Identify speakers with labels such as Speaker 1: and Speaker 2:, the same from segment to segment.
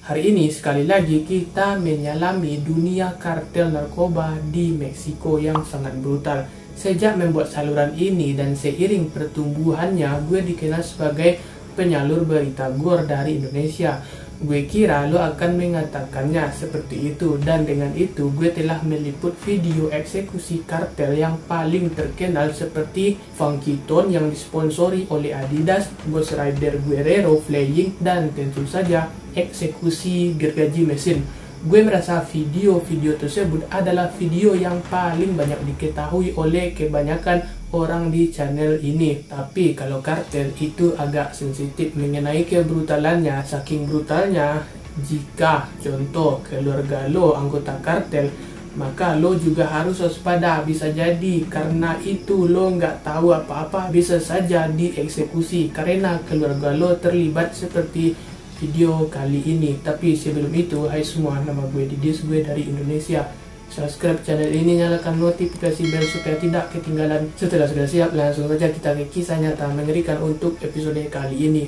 Speaker 1: Hari ini sekali lagi kita menyelami dunia kartel narkoba di Meksiko yang sangat brutal. Sejak membuat saluran ini dan seiring pertumbuhannya, gue dikenal sebagai penyalur berita gor dari Indonesia. Gue kira lo akan mengatakannya seperti itu, dan dengan itu gue telah meliput video eksekusi kartel yang paling terkenal seperti Funky Tone yang disponsori oleh Adidas, Ghost Rider Guerrero Flying, dan tentu saja eksekusi gergaji mesin. Gue merasa video-video tersebut adalah video yang paling banyak diketahui oleh kebanyakan orang di channel ini. Tapi kalau kartel itu agak sensitif mengenai kebrutalannya. Saking brutalnya, jika contoh keluarga lo anggota kartel, maka lo juga harus waspada. Bisa jadi karena itu lo nggak tahu apa-apa, bisa saja dieksekusi karena keluarga lo terlibat seperti video kali ini. Tapi sebelum itu, hai semua, nama gue Didis, gue dari Indonesia. Subscribe channel ini, nyalakan notifikasi bel supaya tidak ketinggalan. Setelah sudah siap, langsung saja kita ke kisah nyata mengerikan untuk episode kali ini.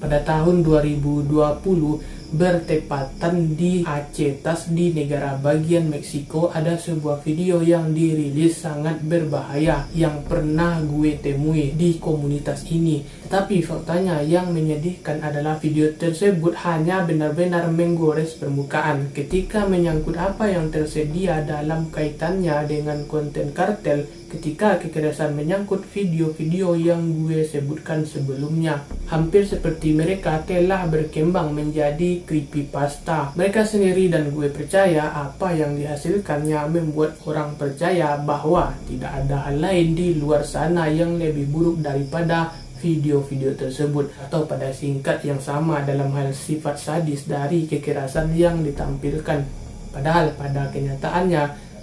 Speaker 1: Pada tahun 2020, bertepatan di Achetas di negara bagian Meksiko, ada sebuah video yang dirilis sangat berbahaya yang pernah gue temui di komunitas ini. Tapi faktanya yang menyedihkan adalah video tersebut hanya benar-benar menggores permukaan. Ketika menyangkut apa yang tersedia dalam kaitannya dengan konten kartel, ketika kekerasan menyangkut video-video yang gue sebutkan sebelumnya, hampir seperti mereka telah berkembang menjadi creepypasta mereka sendiri, dan gue percaya apa yang dihasilkannya membuat orang percaya bahwa tidak ada hal lain di luar sana yang lebih buruk daripada video-video tersebut, atau pada singkat yang sama dalam hal sifat sadis dari kekerasan yang ditampilkan. Padahal pada kenyataannya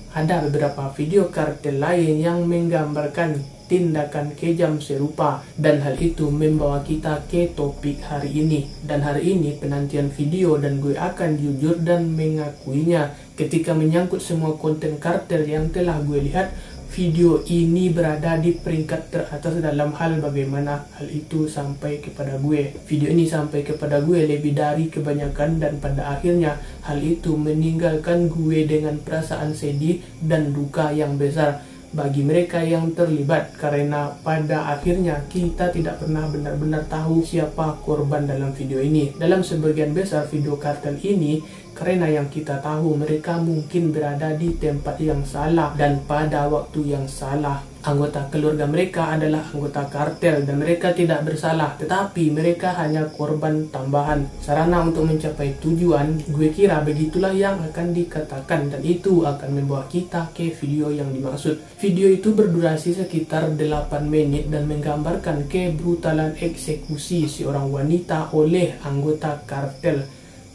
Speaker 1: ada beberapa video kartel lain yang menggambarkan tindakan kejam serupa, dan hal itu membawa kita ke topik hari ini. Dan hari ini penantian video, dan gue akan jujur dan mengakuinya. Ketika menyangkut semua konten kartel yang telah gue lihat, video ini berada di peringkat teratas dalam hal bagaimana hal itu sampai kepada gue. Video ini sampai kepada gue lebih dari kebanyakan, dan pada akhirnya hal itu meninggalkan gue dengan perasaan sedih dan duka yang besar bagi mereka yang terlibat, karena pada akhirnya kita tidak pernah benar-benar tahu siapa korban dalam video ini. Dalam sebagian besar video kartel ini, karena yang kita tahu mereka mungkin berada di tempat yang salah dan pada waktu yang salah. Anggota keluarga mereka adalah anggota kartel dan mereka tidak bersalah, tetapi mereka hanya korban tambahan, sarana untuk mencapai tujuan. Gue kira begitulah yang akan dikatakan, dan itu akan membawa kita ke video yang dimaksud. Video itu berdurasi sekitar 8 menit dan menggambarkan kebrutalan eksekusi seorang wanita oleh anggota kartel.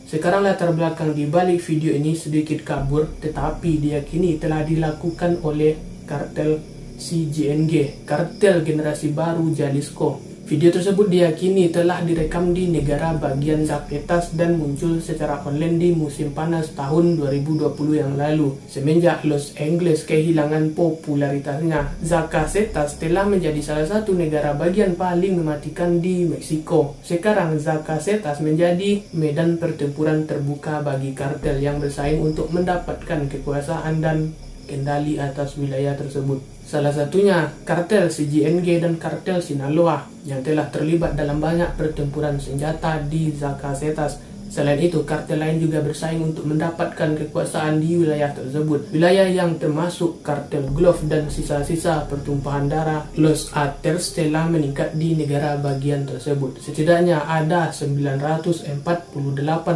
Speaker 1: Sekarang latar belakang di balik video ini sedikit kabur, tetapi diyakini telah dilakukan oleh kartel CGNG, kartel generasi baru Jalisco. Video tersebut diyakini telah direkam di negara bagian Zacatecas dan muncul secara online di musim panas tahun 2020 yang lalu. Semenjak Los Angeles kehilangan popularitasnya, Zacatecas telah menjadi salah satu negara bagian paling mematikan di Meksiko. Sekarang Zacatecas menjadi medan pertempuran terbuka bagi kartel yang bersaing untuk mendapatkan kekuasaan dan kendali atas wilayah tersebut. Salah satunya kartel CGNG dan kartel Sinaloa yang telah terlibat dalam banyak pertempuran senjata di Zacatecas. Selain itu, kartel lain juga bersaing untuk mendapatkan kekuasaan di wilayah tersebut. Wilayah yang termasuk kartel Golf dan sisa-sisa pertumpahan darah Los Aters telah meningkat di negara bagian tersebut. Setidaknya ada 948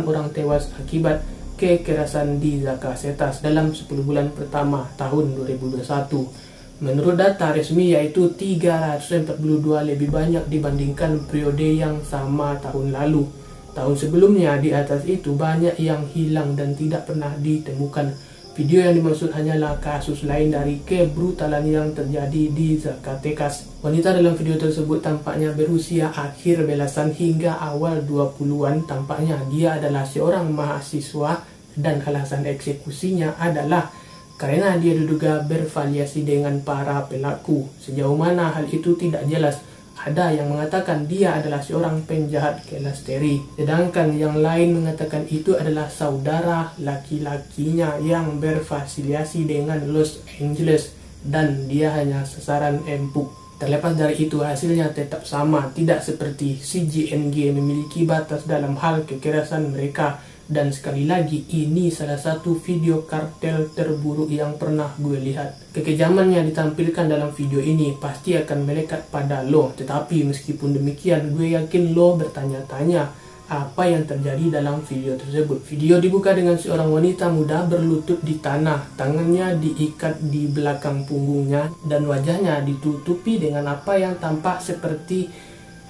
Speaker 1: orang tewas akibat kekerasan di Zacatecas dalam 10 bulan pertama tahun 2021. Menurut data resmi yaitu 342 lebih banyak dibandingkan periode yang sama tahun lalu. Tahun sebelumnya di atas itu banyak yang hilang dan tidak pernah ditemukan. Video yang dimaksud hanyalah kasus lain dari kebrutalan yang terjadi di Zacatecas. Wanita dalam video tersebut tampaknya berusia akhir belasan hingga awal 20-an. Tampaknya dia adalah seorang mahasiswa dan alasan eksekusinya adalah karena dia diduga berafiliasi dengan para pelaku. Sejauh mana hal itu tidak jelas. Ada yang mengatakan dia adalah seorang penjahat kelasteri, sedangkan yang lain mengatakan itu adalah saudara laki-lakinya yang berafiliasi dengan Los Angeles dan dia hanya sasaran empuk. Terlepas dari itu, hasilnya tetap sama, tidak seperti CJNG memiliki batas dalam hal kekerasan mereka. Dan sekali lagi, ini salah satu video kartel terburuk yang pernah gue lihat. Kekejaman yang ditampilkan dalam video ini pasti akan melekat pada lo. Tetapi meskipun demikian, gue yakin lo bertanya-tanya apa yang terjadi dalam video tersebut. Video dibuka dengan seorang wanita muda berlutut di tanah. Tangannya diikat di belakang punggungnya dan wajahnya ditutupi dengan apa yang tampak seperti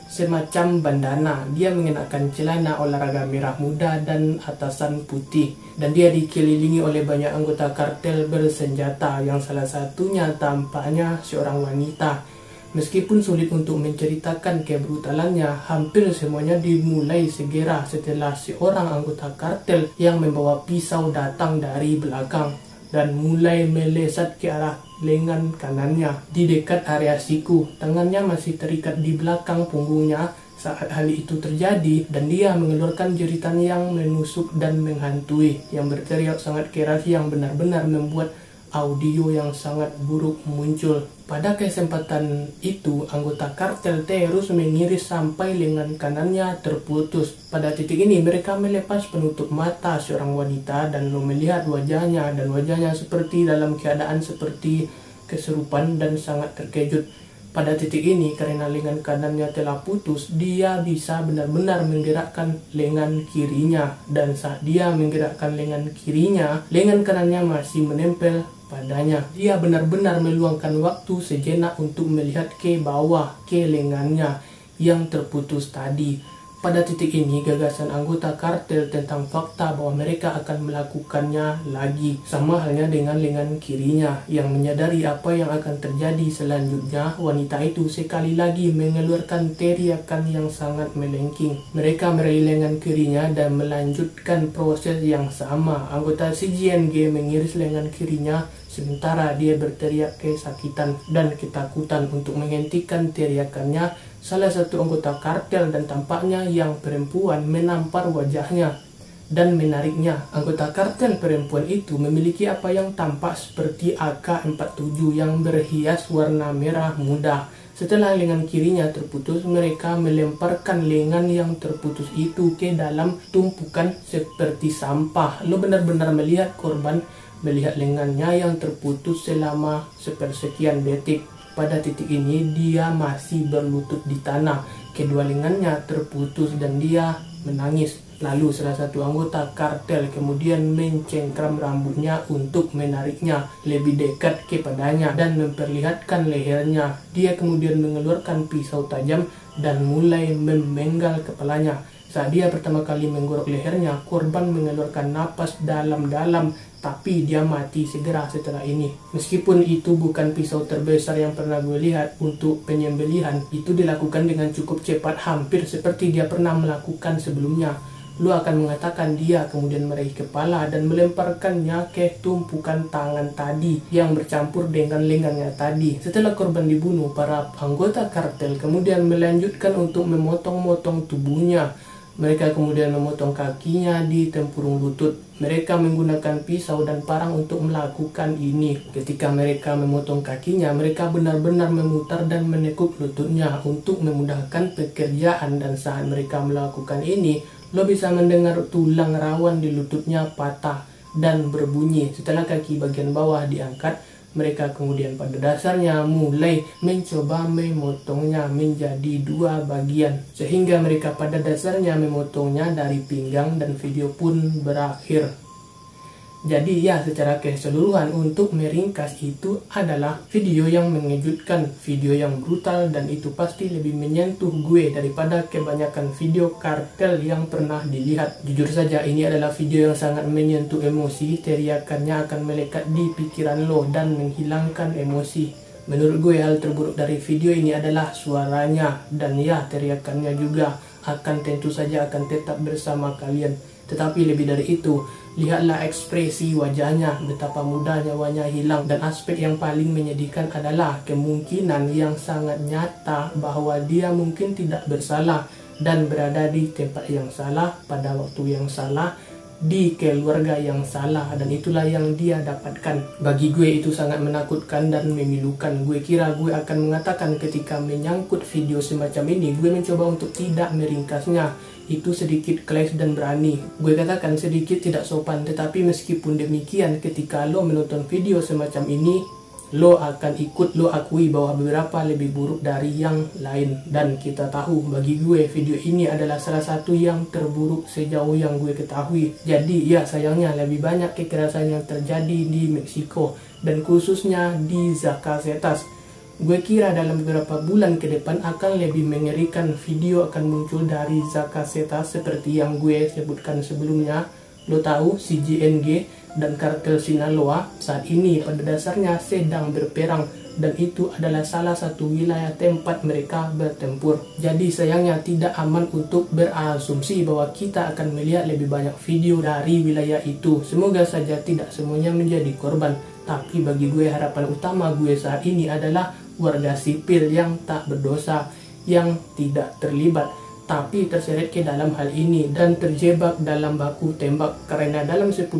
Speaker 1: semacam bandana. Dia mengenakan celana olahraga merah muda dan atasan putih, dan dia dikelilingi oleh banyak anggota kartel bersenjata yang salah satunya tampaknya seorang wanita. Meskipun sulit untuk menceritakan kebrutalannya, hampir semuanya dimulai segera setelah seorang anggota kartel yang membawa pisau datang dari belakang dan mulai melesat ke arah lengan kanannya di dekat area siku. Tangannya masih terikat di belakang punggungnya saat hal itu terjadi, dan dia mengeluarkan jeritan yang menusuk dan menghantui, yang berteriak sangat keras yang benar-benar membuat audio yang sangat buruk muncul. Pada kesempatan itu, anggota kartel terus mengiris sampai lengan kanannya terputus. Pada titik ini, mereka melepas penutup mata seorang wanita dan lo melihat wajahnya, dan wajahnya seperti dalam keadaan seperti kesurupan dan sangat terkejut. Pada titik ini, karena lengan kanannya telah putus, dia bisa benar-benar menggerakkan lengan kirinya. Dan saat dia menggerakkan lengan kirinya, lengan kanannya masih menempel padanya. Dia benar-benar meluangkan waktu sejenak untuk melihat ke bawah, ke lengannya yang terputus tadi. Pada titik ini, gagasan anggota kartel tentang fakta bahwa mereka akan melakukannya lagi. Sama halnya dengan lengan kirinya. Yang menyadari apa yang akan terjadi selanjutnya, wanita itu sekali lagi mengeluarkan teriakan yang sangat melengking. Mereka meraih lengan kirinya dan melanjutkan proses yang sama. Anggota CJNG mengiris lengan kirinya, sementara dia berteriak kesakitan dan ketakutan. Untuk menghentikan teriakannya, salah satu anggota kartel dan tampaknya yang perempuan menampar wajahnya dan menariknya. Anggota kartel perempuan itu memiliki apa yang tampak seperti AK-47 yang berhias warna merah muda. Setelah lengan kirinya terputus, mereka melemparkan lengan yang terputus itu ke dalam tumpukan seperti sampah. Lo benar-benar melihat korban melihat lengannya yang terputus selama sepersekian detik. Pada titik ini, dia masih berlutut di tanah. Kedua lengannya terputus dan dia menangis. Lalu salah satu anggota kartel kemudian mencengkram rambutnya untuk menariknya lebih dekat kepadanya dan memperlihatkan lehernya. Dia kemudian mengeluarkan pisau tajam dan mulai memenggal kepalanya. Saat dia pertama kali menggorok lehernya, korban mengeluarkan napas dalam-dalam, tapi dia mati segera setelah ini. Meskipun itu bukan pisau terbesar yang pernah gue lihat untuk penyembelihan, itu dilakukan dengan cukup cepat, hampir seperti dia pernah melakukan sebelumnya. Lu akan mengatakan dia kemudian meraih kepala dan melemparkannya ke tumpukan tangan tadi yang bercampur dengan lengannya tadi. Setelah korban dibunuh, para anggota kartel kemudian melanjutkan untuk memotong-motong tubuhnya. Mereka kemudian memotong kakinya di tempurung lutut. Mereka menggunakan pisau dan parang untuk melakukan ini. Ketika mereka memotong kakinya, mereka benar-benar memutar dan menekuk lututnya untuk memudahkan pekerjaan. Dan saat mereka melakukan ini, lo bisa mendengar tulang rawan di lututnya patah dan berbunyi. Setelah kaki bagian bawah diangkat, mereka kemudian pada dasarnya mulai mencoba memotongnya menjadi dua bagian, sehingga mereka pada dasarnya memotongnya dari pinggang dan video pun berakhir. Jadi ya, secara keseluruhan untuk meringkas itu adalah video yang mengejutkan, video yang brutal, dan itu pasti lebih menyentuh gue daripada kebanyakan video kartel yang pernah dilihat. Jujur saja ini adalah video yang sangat menyentuh emosi, teriakannya akan melekat di pikiran lo dan menghilangkan emosi. Menurut gue hal terburuk dari video ini adalah suaranya, dan ya teriakannya juga akan tentu saja akan tetap bersama kalian. Tetapi lebih dari itu, lihatlah ekspresi wajahnya, betapa mudah nyawanya hilang. Dan aspek yang paling menyedihkan adalah kemungkinan yang sangat nyata bahwa dia mungkin tidak bersalah dan berada di tempat yang salah, pada waktu yang salah, di keluarga yang salah, dan itulah yang dia dapatkan. Bagi gue itu sangat menakutkan dan memilukan. Gue kira gue akan mengatakan ketika menyangkut video semacam ini, gue mencoba untuk tidak meringkasnya. Itu sedikit clash dan berani. Gue katakan sedikit tidak sopan, tetapi meskipun demikian, ketika lo menonton video semacam ini, lo akan ikut lo akui bahwa beberapa lebih buruk dari yang lain. Dan kita tahu, bagi gue video ini adalah salah satu yang terburuk sejauh yang gue ketahui. Jadi ya sayangnya lebih banyak kekerasan yang terjadi di Meksiko, dan khususnya di Zacatecas. Gue kira dalam beberapa bulan ke depan akan lebih mengerikan. Video akan muncul dari Zacatecas seperti yang gue sebutkan sebelumnya. Lo tahu CJNG dan kartel Sinaloa saat ini pada dasarnya sedang berperang, dan itu adalah salah satu wilayah tempat mereka bertempur. Jadi sayangnya tidak aman untuk berasumsi bahwa kita akan melihat lebih banyak video dari wilayah itu. Semoga saja tidak semuanya menjadi korban. Tapi bagi gue harapan utama gue saat ini adalah warga sipil yang tak berdosa, yang tidak terlibat, tapi terseret ke dalam hal ini dan terjebak dalam baku tembak. Karena dalam 10-12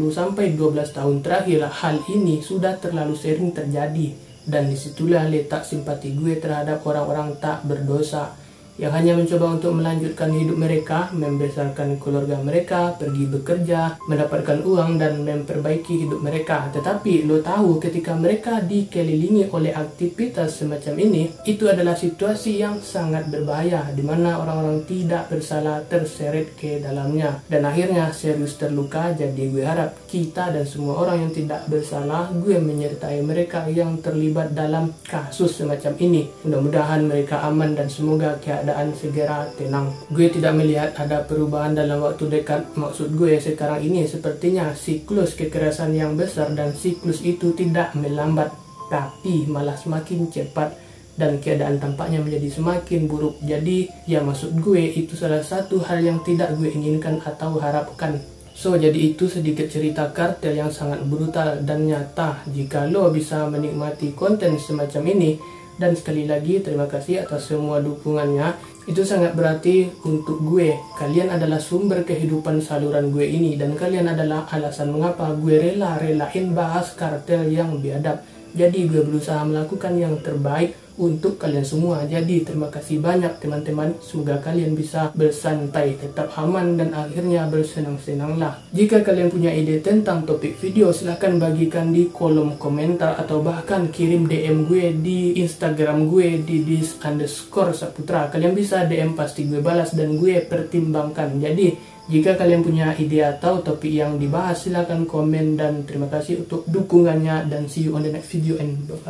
Speaker 1: tahun terakhir hal ini sudah terlalu sering terjadi, dan disitulah letak simpati gue terhadap orang-orang tak berdosa yang hanya mencoba untuk melanjutkan hidup mereka, membesarkan keluarga mereka, pergi bekerja, mendapatkan uang dan memperbaiki hidup mereka. Tetapi lo tahu, ketika mereka dikelilingi oleh aktivitas semacam ini, itu adalah situasi yang sangat berbahaya, di mana orang-orang tidak bersalah terseret ke dalamnya dan akhirnya serius terluka. Jadi gue harap kita dan semua orang yang tidak bersalah, gue menyertai mereka yang terlibat dalam kasus semacam ini. Mudah-mudahan mereka aman dan semoga keadaan segera tenang. Gue tidak melihat ada perubahan dalam waktu dekat. Maksud gue sekarang ini sepertinya siklus kekerasan yang besar, dan siklus itu tidak melambat tapi malah semakin cepat, dan keadaan tampaknya menjadi semakin buruk. Jadi ya maksud gue itu salah satu hal yang tidak gue inginkan atau harapkan. So, jadi itu sedikit cerita kartel yang sangat brutal dan nyata. Jika lo bisa menikmati konten semacam ini, dan sekali lagi terima kasih atas semua dukungannya, itu sangat berarti untuk gue. Kalian adalah sumber kehidupan saluran gue ini, dan kalian adalah alasan mengapa gue rela-relain bahas kartel yang biadab. Jadi gue berusaha melakukan yang terbaik untuk kalian semua. Jadi terima kasih banyak teman-teman. Semoga kalian bisa bersantai, tetap aman, dan akhirnya bersenang-senanglah. Jika kalian punya ide tentang topik video, silahkan bagikan di kolom komentar atau bahkan kirim DM gue di Instagram gue di @dis_saputra. Kalian bisa DM, pasti gue balas dan gue pertimbangkan. Jadi jika kalian punya ide atau topik yang dibahas, silahkan komen, dan terima kasih untuk dukungannya, dan see you on the next video and bye-bye.